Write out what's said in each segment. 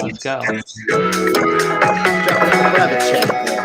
Let's go. Jumping in the private chat there.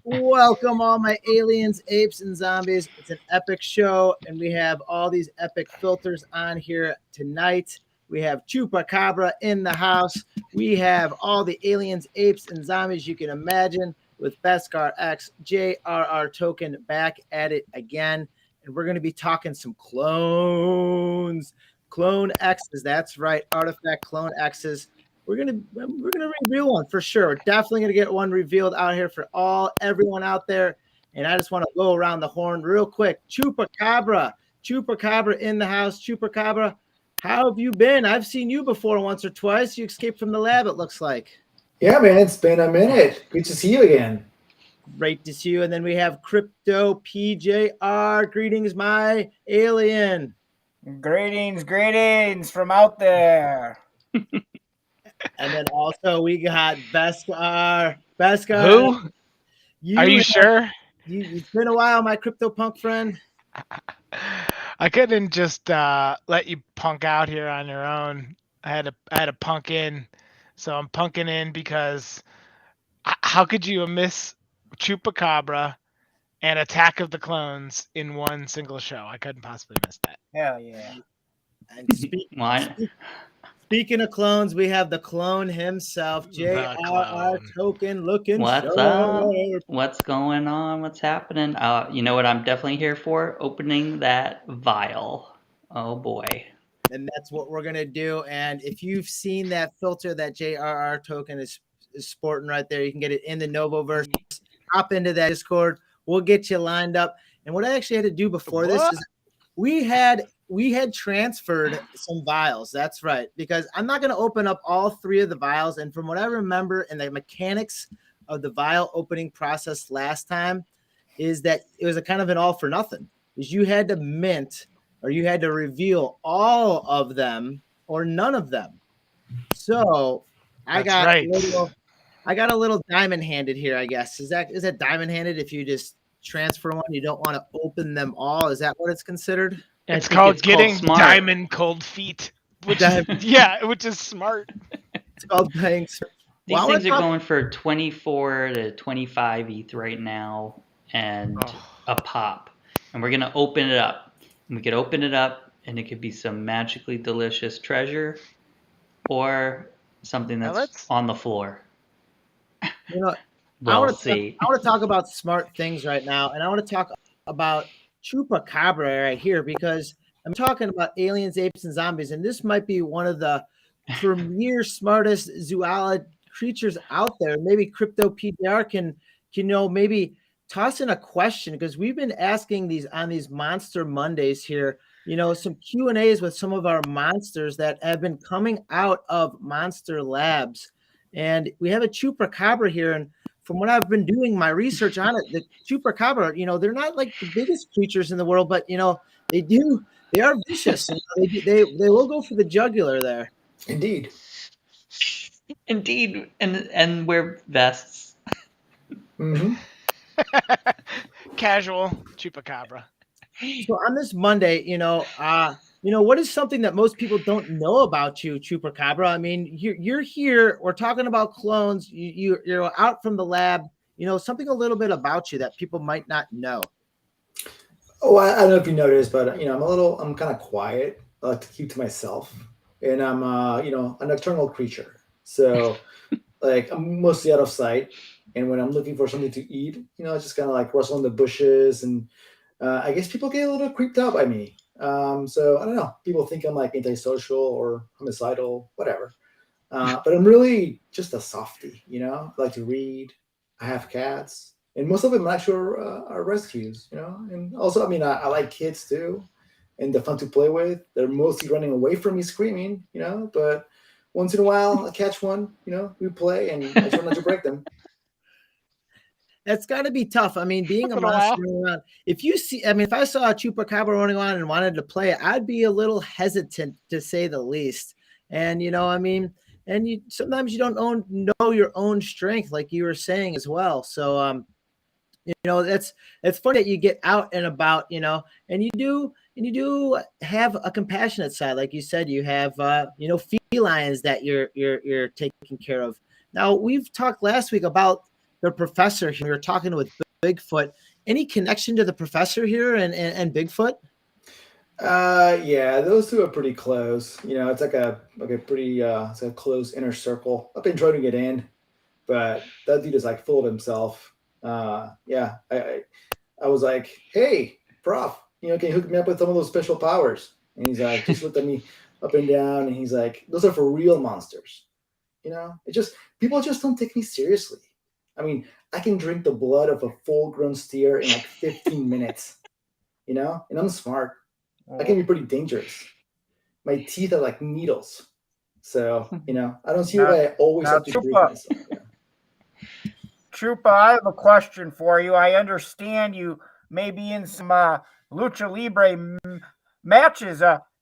Welcome, all my aliens, apes, and zombies. It's an epic show, and we have all these epic filters on here tonight. We have Chupacabra in the house. We have all the aliens, apes, and zombies you can imagine with Beskar X, JRR Token back at it again. And we're going to be talking some clones. Clone X's. That's right. Artifact Clone X's. We're gonna reveal one for sure. We're definitely gonna get one revealed out here for everyone out there. And I just want to go around the horn real quick. Chupacabra in the house. Chupacabra, how have you been? I've seen you before once or twice. You escaped from the lab, it looks like. Yeah, man, it's been a minute. Good to see you again. Great to see you. And then we have Crypto PJR. Greetings, my alien. Greetings from out there. And then also we got Beskar. Who? Are you sure? It's been a while, my CryptoPunk friend. I couldn't just let you punk out here on your own. I had to punk in, so I'm punking in because how could you miss Chupacabra and Attack of the Clones in one single show? I couldn't possibly miss that. Hell yeah! And Why? Speaking of clones, we have the clone himself, JRR Token, looking What's up? What's going on? What's happening? You know what I'm definitely here for? Opening that vial. Oh boy. And that's what we're gonna do. And if you've seen that filter that JRR Token is sporting right there, you can get it in the Novoverse. Hop into that Discord. We'll get you lined up. And what I actually had to do before this is we had transferred some vials. That's right, because I'm not going to open up all three of the vials. And from what I remember in the mechanics of the vial opening process last time is that it was a kind of an all for nothing, is you had to mint or you had to reveal all of them or none of them. So I got a little diamond handed here, I guess. Is that diamond handed if you just transfer one, you don't want to open them all? Is that what it's considered? It's called getting diamond cold feet, which is smart. It's called playing. These things are going for 24 to 25 ETH right now, and a pop. And we're gonna open it up. And we could open it up, and it could be some magically delicious treasure, or something that's on the floor. You know, we'll see. I want to talk about smart things right now, and I want to talk about Chupacabra right here because I'm talking about aliens, apes, and zombies, and this might be one of the premier smartest zoologist creatures out there. Maybe Crypto PDR can maybe toss in a question because we've been asking these on these Monster Mondays here. Some Q&As with some of our monsters that have been coming out of Monster Labs, and we have a Chupacabra here. And from what I've been doing my research on it, the Chupacabra, they're not like the biggest creatures in the world, but they are vicious. They will go for the jugular there. Indeed, and wear vests. Mm-hmm. Casual Chupacabra. So on this Monday, what is something that most people don't know about you, Chupacabra? I mean, you're here. We're talking about clones. You're out from the lab. Something a little bit about you that people might not know. Oh, I don't know if you noticed, but I'm kind of quiet. I like to keep to myself, and I'm a nocturnal creature. So, like, I'm mostly out of sight. And when I'm looking for something to eat, I just kind of like rustle in the bushes, and I guess people get a little creeped out by me. So I don't know. People think I'm like antisocial or homicidal, whatever. But I'm really just a softie, I like to read. I have cats, and most of them actually are rescues, And also, I like kids too, and they're fun to play with. They're mostly running away from me, screaming, But once in a while I catch one. We play, and I try not to break them. That's got to be tough. I mean, being a Once in a while. monster running around, if I saw a chupacabra running around and wanted to play it, I'd be a little hesitant to say the least. And, and sometimes you don't know your own strength, like you were saying as well. So, it's funny that you get out and about, and you do have a compassionate side. Like you said, you have, felines that you're taking care of. Now, we've talked last week about the professor here. We were talking with Bigfoot. Any connection to the professor here and Bigfoot? Yeah, those two are pretty close. It's like a pretty it's a close inner circle. I've been trying to get in, but that dude is like full of himself. Yeah, I was like, hey, prof, can you hook me up with some of those special powers? And he's like, just looked at me up and down, and he's like, those are for real monsters. People just don't take me seriously. I mean, I can drink the blood of a full-grown steer in like 15 minutes, and I'm smart. I can be pretty dangerous. My teeth are like needles. So, I don't see why I always have to prove myself. Chupa, I have a question for you. I understand you may be in some lucha libre matches.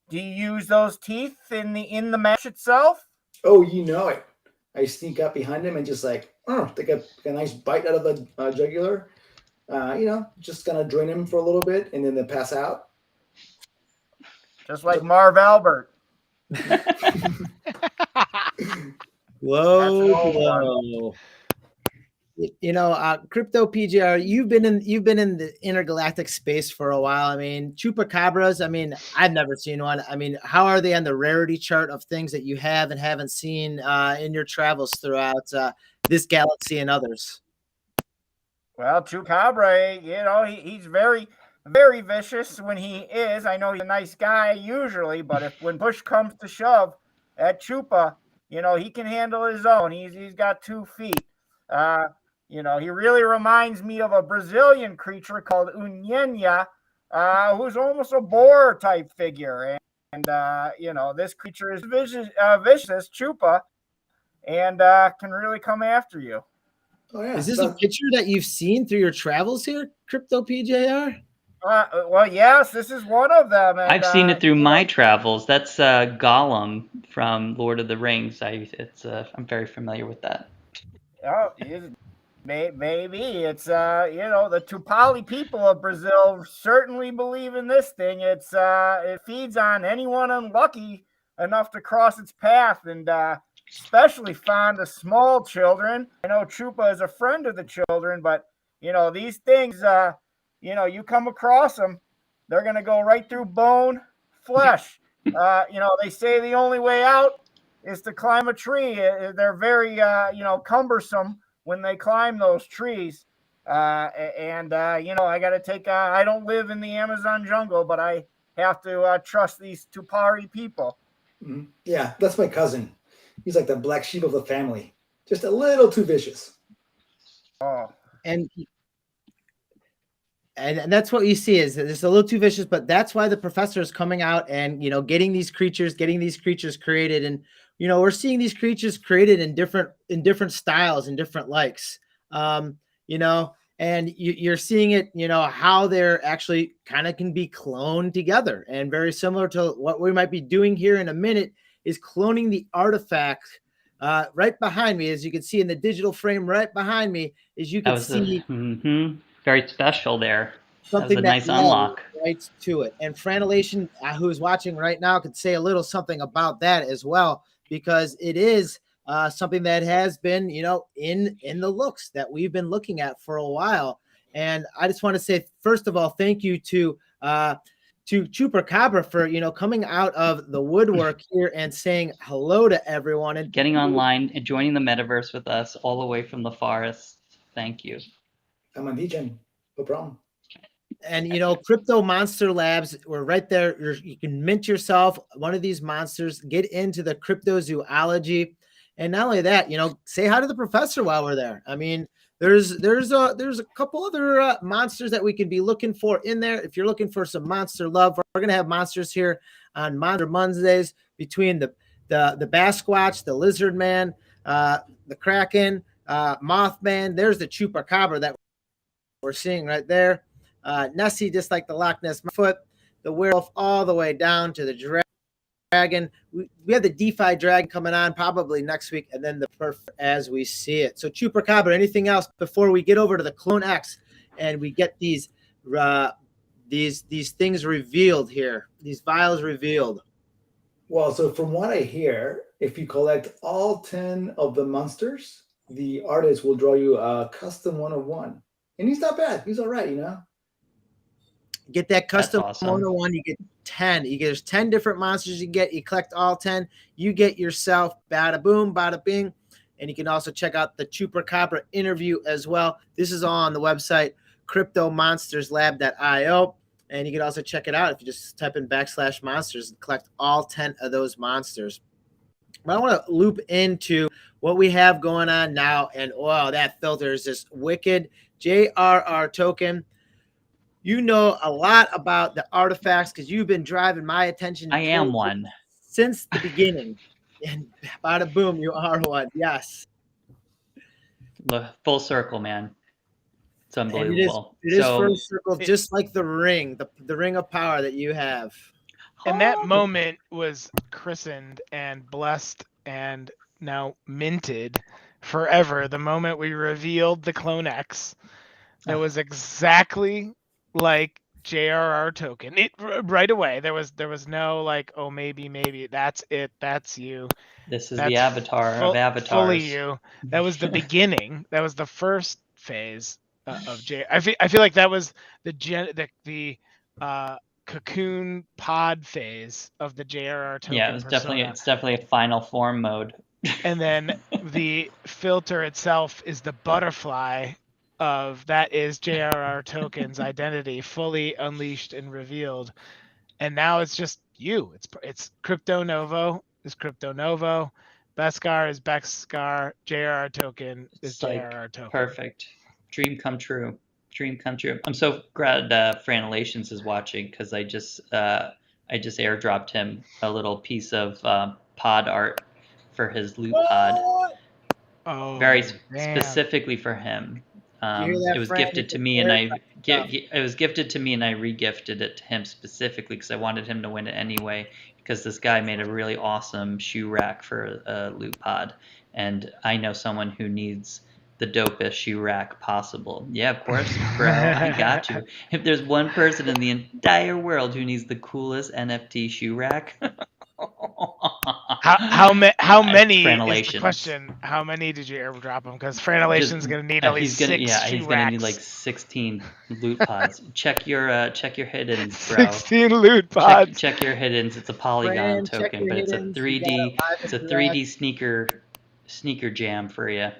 Do you use those teeth in the match itself? Oh, you know it. I sneak up behind him and just like take a nice bite out of the jugular. Just kind of drain him for a little bit, and then they pass out. Just like Marv Albert. Whoa. Crypto PJR, you've been in the intergalactic space for a while. I mean, chupacabras, I've never seen one. How are they on the rarity chart of things that you have and haven't seen in your travels throughout this galaxy and others? Well, chupacabra, he's very, very vicious when he is. I know he's a nice guy usually, but when push comes to shove at Chupa, he can handle his own. He's got 2 feet. He really reminds me of a Brazilian creature called Unhena, who's almost a boar type figure. And this creature is vicious, Chupa, and can really come after you. Oh, yeah. Is this a picture that you've seen through your travels here, Crypto PJR? Well, yes, this is one of them. And, I've seen it through my travels. That's Gollum from Lord of the Rings. I'm very familiar with that. Oh, maybe it's the Tupali people of Brazil certainly believe in this thing. It feeds on anyone unlucky enough to cross its path, and especially fond of small children. I know Chupa is a friend of the children, but these things, you come across them, they're gonna go right through bone, flesh. They say the only way out is to climb a tree. They're very, cumbersome when they climb those trees. I got to take, I don't live in the Amazon jungle, but I have to trust these Tupari people. Mm-hmm. Yeah, that's my cousin. He's like the black sheep of the family. Just a little too vicious. Oh. And that's what you see is it's a little too vicious, but that's why the professor is coming out and, getting these creatures created. And, we're seeing these creatures created in different styles and different likes, and you're seeing it, how they're actually kind of can be cloned together, and very similar to what we might be doing here in a minute is cloning the artifact right behind me. As you can see in the digital frame right behind me, is you can see very special there. Something that was a nice unlock right to it. And Franelation, who's watching right now, could say a little something about that as well, because it is something that has been, in the looks that we've been looking at for a while. And I just want to say, first of all, thank you to Chupacabra for, coming out of the woodwork here and saying hello to everyone and getting online and joining the metaverse with us all the way from the forest. Thank you. I'm on DJ. No problem. And, Crypto Monster Labs, we're right there. You can mint yourself one of these monsters, get into the cryptozoology. And not only that, say hi to the professor while we're there. There's a couple other monsters that we can be looking for in there. If you're looking for some monster love, we're going to have monsters here on Monster Mondays between the Basquatch, the Lizard Man, the Kraken, Mothman. There's the Chupacabra that we're seeing right there. Nessie, just like the Loch Ness foot, the werewolf, all the way down to the dragon. We have the DeFi dragon coming on probably next week, and then the Perf as we see it. So Chupacabra, anything else before we get over to the Clone X and we get these things revealed here, these vials revealed? Well, so from what I hear, if you collect all 10 of the monsters, the artist will draw you a custom 101. And he's not bad. He's all right, you know? Get that custom awesome. 101, you get 10. There's 10 different monsters you get. You collect all 10. You get yourself bada boom, bada bing. And you can also check out the Chupacabra interview as well. This is all on the website, cryptomonsterslab.io. And you can also check it out if you just type in /monsters and collect all 10 of those monsters. But I want to loop into what we have going on now. And wow, that filter is just wicked. JRR token. You know a lot about the artifacts because you've been driving my attention. I am one. Since the beginning. And bada boom, you are one. Yes. The full circle, man. It's unbelievable. It is full circle, just like the ring, the ring of power that you have. And that moment was christened and blessed and now minted forever. The moment we revealed the Clone X, that was exactly like JRR token. It right away. There was no like, oh maybe that's it. That's you. This is the avatar of avatars. Fully you. That was the beginning. That was the first phase of J. I feel like that was the cocoon pod phase of the JRR token. Yeah, it's definitely a final form mode. And then the filter itself is the butterfly of that is JRR token's identity fully unleashed and revealed. And now it's just you. It's Crypto Novo is Crypto Novo. Beskar is Beskar. JRR token is JRR token. Perfect. Dream come true. I'm so glad Franelations is watching because I just airdropped him a little piece of pod art for his loot pod. Oh, very specifically for him. It was gifted to me, and I regifted it to him specifically because I wanted him to win it anyway. Because this guy made a really awesome shoe rack for a loot pod, and I know someone who needs the dopest shoe rack possible. Yeah, of course, bro. I got you. If there's one person in the entire world who needs the coolest NFT shoe rack, how many is the question? How many did you airdrop him? Because Franelation's gonna need at least 6 shoe racks. He's gonna need like 16 loot pods. Check your hiddens, bro. 16 loot pods. Check your hiddens. It's a Polygon token, but it's a 3D. It's a 3D sneaker jam for you.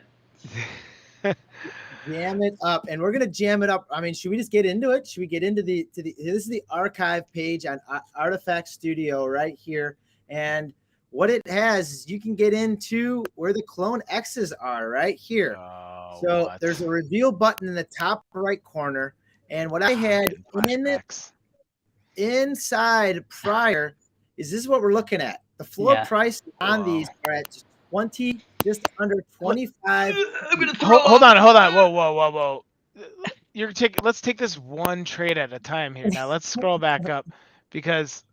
Jam it up, and we're gonna jam it up. I mean, should we just get into it? Should we get into this is the archive page on Artifact Studio right here, and what it has is you can get into where the Clone X's are right here. So there's a reveal button in the top right corner, and what I had inside prior is this is what we're looking at. The floor price on these are at just under 25. Hold on. Whoa. Let's take this one trade at a time here. Now let's scroll back up because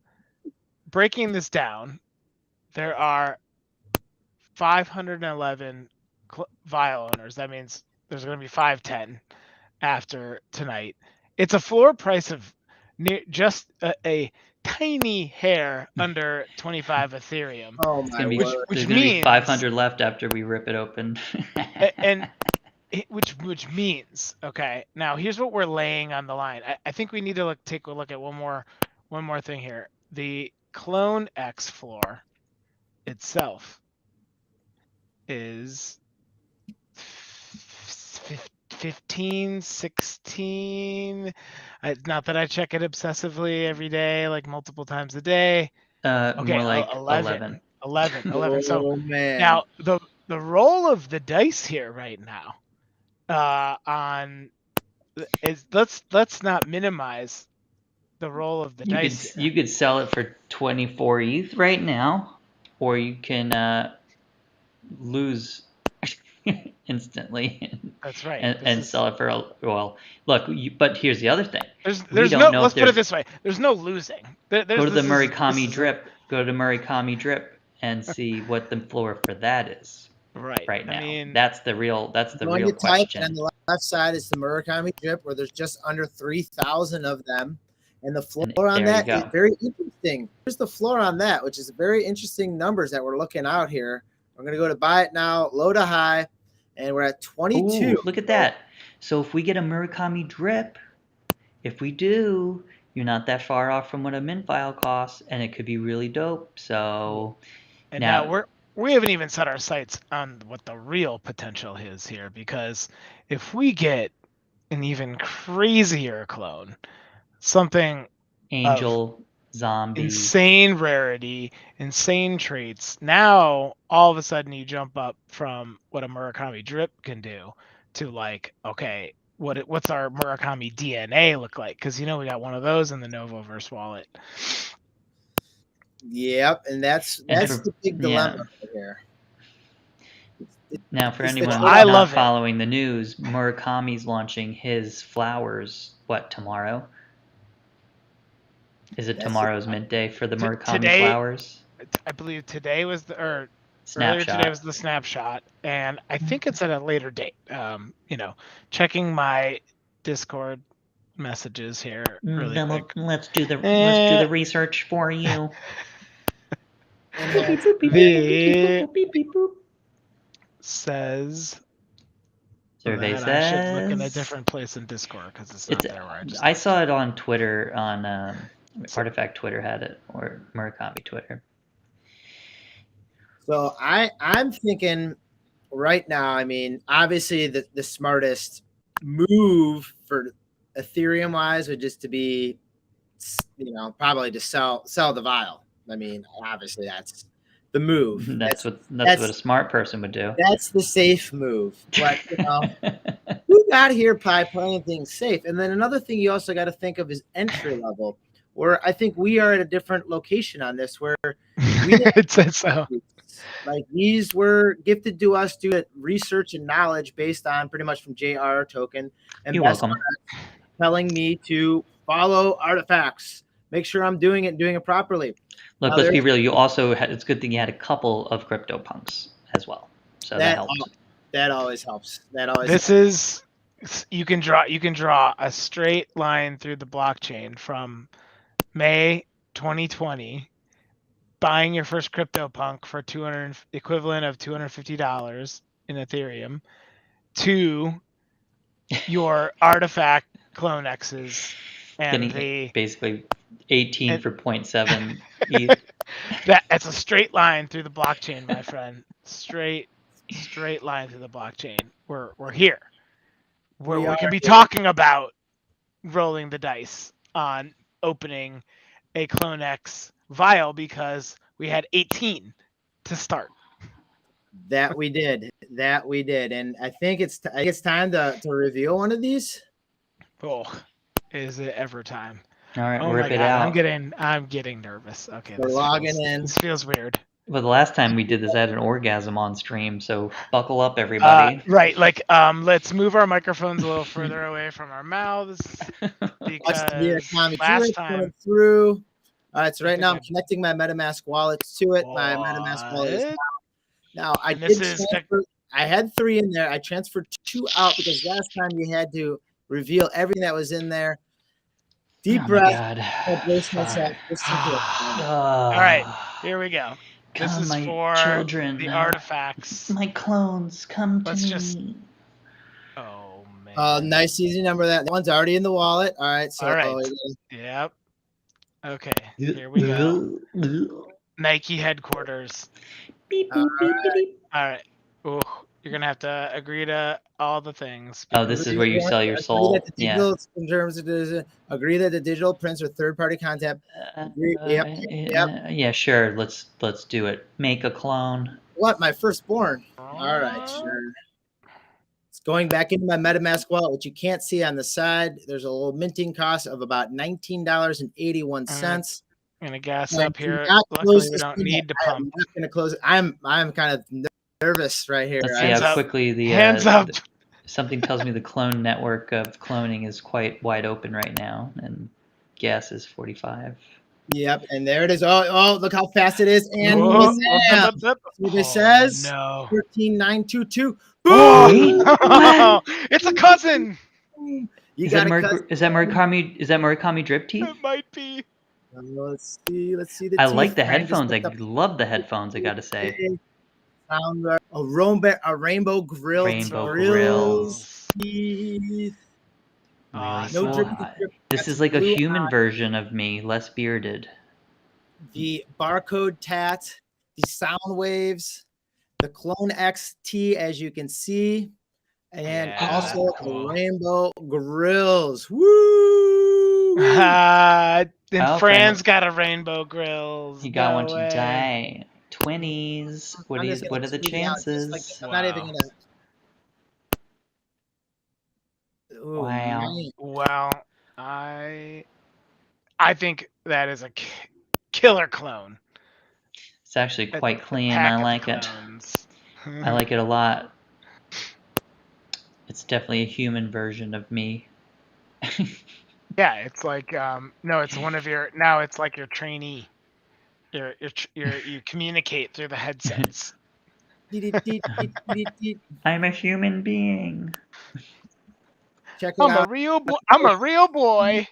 breaking this down, there are 511 vial owners. That means there's going to be 510 after tonight. It's a floor price of just a tiny hair under 25 Ethereum. Oh my word. Which means 500 left after we rip it open. and which means, okay, now here's what we're laying on the line. I think we need to take a look at one more thing here. The Clone X floor itself is 15, 16. Not that I check it obsessively every day, like multiple times a day. Okay, more like 11. 11. So man. Now the roll of the dice here right now is let's not minimize the roll of the dice. You could sell it for 24 ETH right now. or you can lose instantly That's right. and sell it for well. Look, but here's the other thing. There's no. Let's put it this way. There's no losing. Go to the Murakami Drip. Go to Murakami Drip and see what the floor for that is. Right now. I mean, that's the real question. On the left side is the Murakami Drip, where there's just under 3,000 of them, and the floor on that is very interesting. Here's the floor on that, which is very interesting numbers that we're looking out here. I'm gonna go to buy it now, low to high, and we're at 22. Ooh, look at that. So if we get a Murakami Drip, if we do, you're not that far off from what a mint file costs, and it could be really dope. So and now we haven't even set our sights on what the real potential is here, because if we get an even crazier clone, something Angel, zombie, insane rarity, insane traits, now all of a sudden you jump up from what a Murakami Drip can do to like, okay, what's our Murakami DNA look like? Because we got one of those in the Novoverse wallet. Yep, and that's the big dilemma here. Now, for anyone who's not following the news, Murakami's launching his flowers. What, tomorrow? Is it tomorrow's mint day for the Murakami flowers? I believe today was earlier Snapshot. today was the snapshot, and I think it's at a later date. Checking my Discord messages here really quick. Let's do the research for you. Says survey says I should look in a different place in Discord because it's not there. Where I saw it on Twitter, on Artifact Twitter had it, or Murakami Twitter. So I'm thinking right now, I mean, obviously the smartest move for Ethereum wise would just to be, probably to sell the vial. I mean, obviously that's the move. That's what a smart person would do. That's the safe move. But we got here by playing things safe. And then another thing you also got to think of is entry level, where I think we are at a different location on this, where we it says so. Like these were gifted to us due to research and knowledge based on pretty much from JR token. And you're welcome. Telling me to follow artifacts, make sure I'm doing it properly. Look, let's be real. You also it's a good thing you had a couple of CryptoPunks as well, so that helps. That always helps. You can draw a straight line through the blockchain from May 2020, buying your first CryptoPunk for equivalent of $250 in Ethereum, to your artifact clone X's and basically 18 for 0.7 ETH. That's a straight line through the blockchain, my friend. Straight line through the blockchain. We're here. We can be talking about rolling the dice on opening a Clone X vial because we had 18 to start. That we did, and I think it's time to reveal one of these. Oh, is it ever time? All right, rip it out. I'm getting nervous. Okay, we're logging in. This feels weird. Well, the last time we did this, I had an orgasm on stream, so buckle up, everybody. Right, let's move our microphones a little further away from our mouths because last time through. All right, so right now I'm connecting my MetaMask wallet to it. My MetaMask wallet is now I had 3 in there. I transferred 2 out because last time you had to reveal everything that was in there. Deep breath. All right, here we go. This is for children, the artifacts. My clones, come to me. Oh man. Nice easy number. That one's already in the wallet. All right. So Yep. Okay. Here we go. Nike headquarters. Beep, beep, beep, beep. All right. Ooh, you're gonna have to agree to all the things. Oh, this is where you sell your soul. Yeah. In terms of agree that the digital prints are third-party content. Yeah, sure. Let's do it. Make a clone. What? My firstborn. All right, sure. It's going back into my MetaMask wallet, which you can't see on the side. There's a little minting cost of about $19.81. Gonna gas And up here. not Luckily, close we this don't thing need to yet. pump. I'm not gonna close it. I'm kind of nervous right here. Let's see Hands how up. quickly the Hands up. something tells me the clone network of cloning is quite wide open right now, and gas is 45. Yep, and there it is. Oh, look how fast it is. And Whoa. Sam, see what it says? No. 13922. Wait, Boom! what? It's a cousin. You Is that, got to is that Murakami drip teeth? It might be. Let's see the I teeth. like the Man, just headphones. I looked up love the headphones, I gotta say. sound right. A rainbow grill. Rainbow grills. grills. Teeth. Really Awesome. No cool. drip. This is like a Blue human version of me, less bearded. The barcode tat, the sound waves, the Clone XT, as you can see, and Yeah, also cool. the rainbow grills. Woo! And Oh, Fran's got a rainbow grills. You got No one way. today. 20s. I'm just gonna What are the tweet it out just like chances? this. I'm not even Wow. gonna. Oh, Wow. man. Well, I think that is a killer clone. It's actually That's quite a clean. pack I of like it. clones. I like it a lot. It's definitely a human version of me. Yeah, it's like no, it's one of your now. It's like your trainee. You communicate through the headsets. I'm a human being. Check it I'm out. I'm a real boy.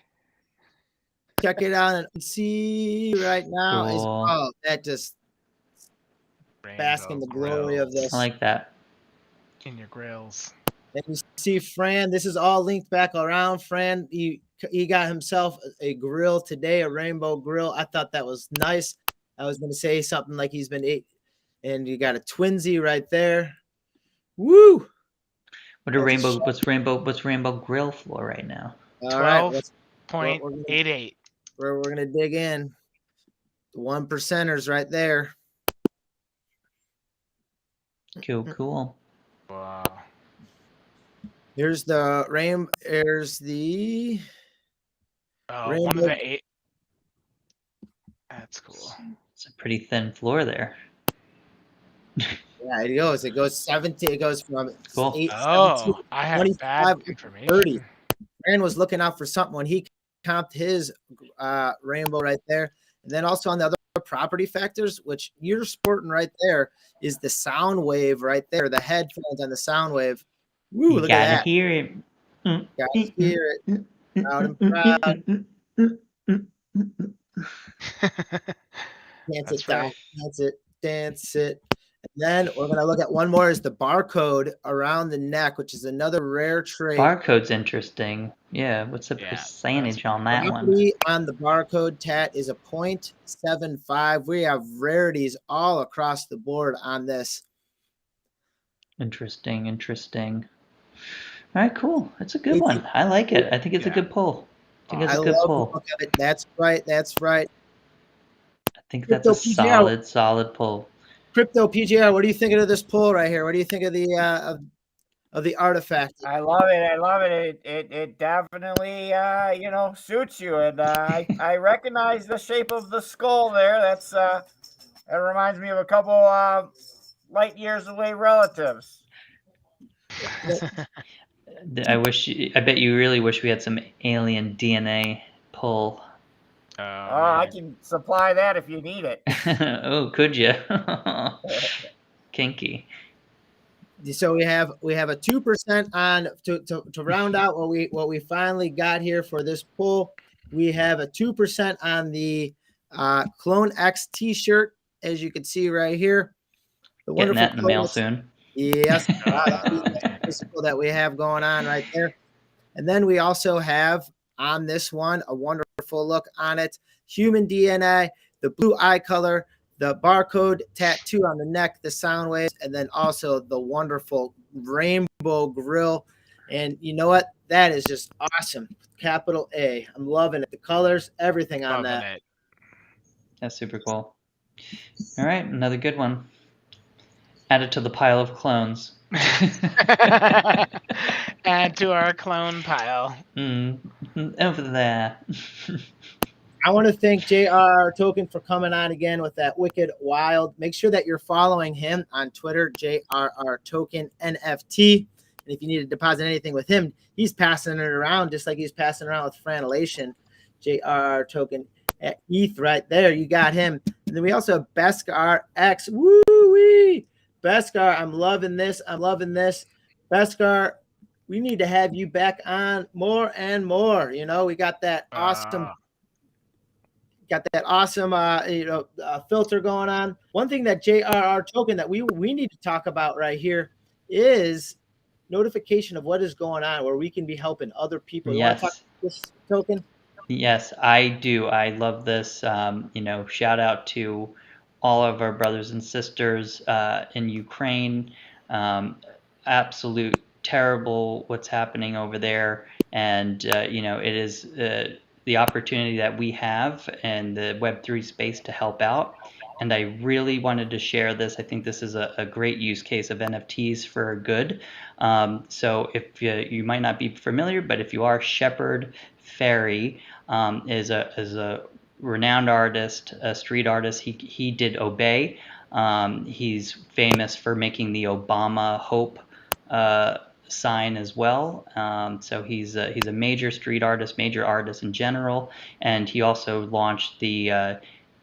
Check it out and see right now. Is Cool. oh, that just bask in the glory of this. I like that. In your grills. And you see Fran, this is all linked back around. Fran, he got himself a grill today, a rainbow grill. I thought that was nice. I was going to say something like he's been ate, and you got a twinsy right there. Woo! What's Rainbow Grill for right now? All right, 12.88. we're going to dig in. The 1%ers right there. Cool. Wow. Here's the Here's the Oh, one of the 8. That's cool. It's a pretty thin floor there. Yeah, it goes. It goes 17. It goes from Cool. 8, Oh, 17, I have 25, bad information. 30. Aaron was looking out for something when he comped his rainbow right there. And then also on the other property factors, which you're sporting right there, is the sound wave right there, the headphones on the sound wave. Woo, You look gotta at that. hear it. Gotta hear it. Loud and proud. Dance That's it down. right. Dance it. And then we're going to look at one more is the barcode around the neck, which is another rare trait. Barcode's interesting. Yeah, what's the Yeah, percentage on that one? Property on the barcode tat is a 0.75. We have rarities all across the board on this. Interesting. All right, cool. That's a good one. I like it. I think it's a Yeah. good pull. I think it's I a good love the pull. look of it. That's right. I think that's a Crypto PGR. solid pull. Crypto PGR, what are you thinking of this pull right here? What do you think of the of the artifact? I love it. It definitely suits you, and I recognize the shape of the skull there. That's it reminds me of a couple light years away relatives. I bet you really wish we had some alien DNA pull. I can supply that if you need it. Oh, could you? Kinky. So we have a 2% on to round out what we finally got here for this pull. We have a 2% on the Clone X T-shirt, as you can see right here. The Getting that in the mail clothes. soon. Yes, that we have going on right there. And then we also have on this one a wonderful look on it. Human DNA, the blue eye color, the barcode tattoo on the neck, the sound waves, and then also the wonderful rainbow grill. And you know what? That is just awesome. Capital A. I'm loving it. The colors, everything on Loving that. it. That's super cool. All right, another good one. Add it to the pile of clones. Add to our clone pile. Over there. I want to thank JR Token for coming on again with that Wicked Wild. Make sure that you're following him on Twitter, JRR Token NFT. And if you need to deposit anything with him, he's passing it around just like he's passing around with Franelation. JRR Token at ETH right there. You got him. And then we also have Beskar X. Woo-wee! Beskar, I'm loving this. I'm loving this. Beskar, we need to have you back on more and more. You know, we got that awesome filter going on. One thing that JRR Token that we need to talk about right here is notification of what is going on, where we can be helping other people. You want to talk Yes. about this, Token? Yes, I do. I love this. Shout out to all of our brothers and sisters in Ukraine. Absolute terrible what's happening over there. And, it is the opportunity that we have in the Web3 space to help out. And I really wanted to share this. I think this is a great use case of NFTs for good. So if you might not be familiar, but if you are, Shepard Fairey is a renowned artist, a street artist. He did Obey. He's famous for making the Obama Hope sign as well. So he's a major street artist, major artist in general, and he also launched the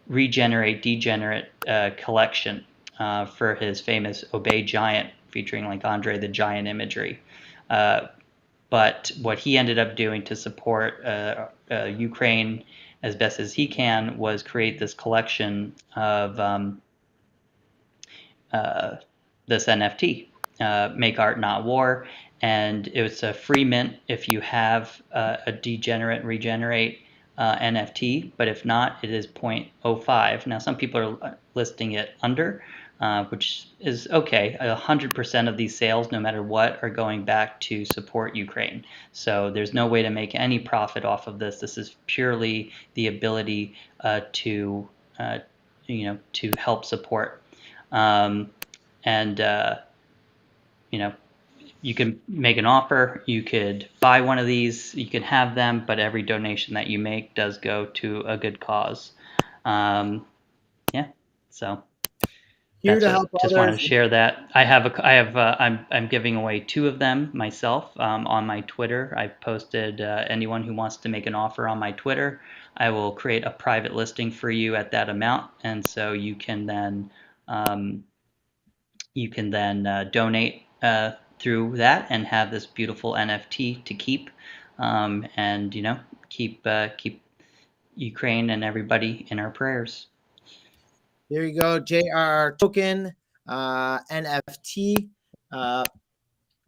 Regenerate Degenerate collection for his famous Obey Giant, featuring like Andre the Giant imagery. But what he ended up doing to support Ukraine as best as he can was create this collection of this NFT, Make Art Not War, and it's a free mint if you have a Degenerate Regenerate NFT, but if not, it is 0.05. Now, some people are listing it under, which is okay. 100% of these sales, no matter what, are going back to support Ukraine. So there's no way to make any profit off of this. This is purely the ability to help support. You can make an offer, you could buy one of these, you can have them, but every donation that you make does go to a good cause. So Here to help just wanted to others. share that. I'm giving away 2 of them myself on my Twitter. I've posted anyone who wants to make an offer on my Twitter, I will create a private listing for you at that amount, and so you can then donate through that and have this beautiful NFT to keep, and keep Ukraine and everybody in our prayers. There you go, JRR Token, NFT,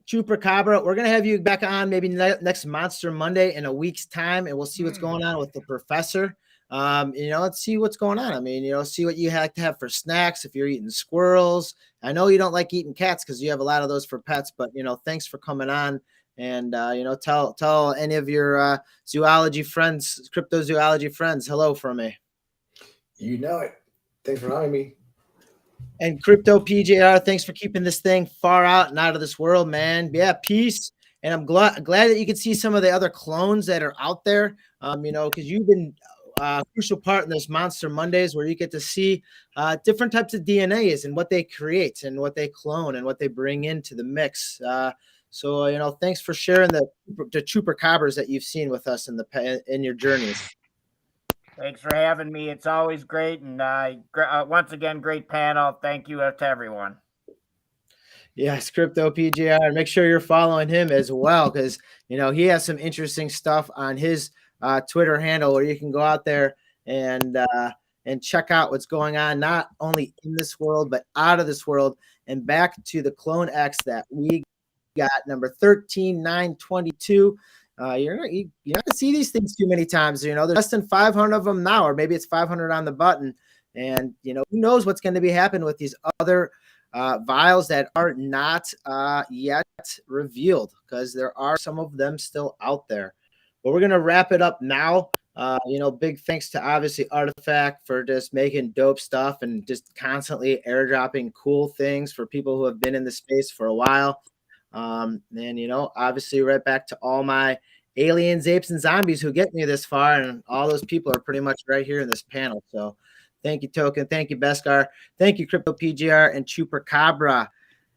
Chupacabra. We're gonna have you back on maybe next Monster Monday in a week's time, and we'll see what's going on with the professor. Let's see what's going on. I mean, see what you have to have for snacks if you're eating squirrels. I know you don't like eating cats because you have a lot of those for pets, but thanks for coming on. And tell any of your zoology friends, cryptozoology friends, hello from me. You know it. Thanks for having me. And Crypto PJR, thanks for keeping this thing far out and out of this world, man. Yeah, peace. And I'm glad that you can see some of the other clones that are out there. Because you've been a crucial part in this Monster Mondays where you get to see different types of DNAs and what they create and what they clone and what they bring into the mix. So thanks for sharing the chupacabras that you've seen with us in your journeys. Thanks for having me. It's always great. And once again, great panel. Thank you to everyone. Yes, Crypto PGR. Make sure you're following him as well because, he has some interesting stuff on his Twitter handle where you can go out there and check out what's going on, not only in this world, but out of this world. And back to the Clone X that we got, number 13922. You're not going to see these things too many times. There's less than 500 of them now, or maybe it's 500 on the button. And, who knows what's going to be happening with these other vials that are not yet revealed because there are some of them still out there. But we're going to wrap it up now. Big thanks to obviously Artifact for just making dope stuff and just constantly airdropping cool things for people who have been in the space for a while. And obviously right back to all my aliens, apes, and zombies who get me this far, and all those people are pretty much right here in this panel. So thank you, Token. Thank you, Beskar. Thank you, Crypto PGR and Chupacabra.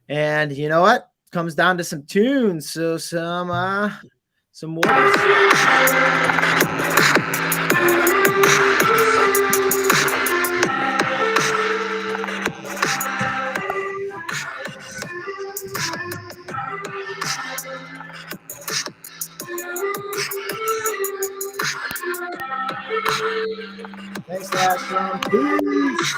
And you know what? Comes down to some tunes. So some words. Thanks, Ashton. Peace.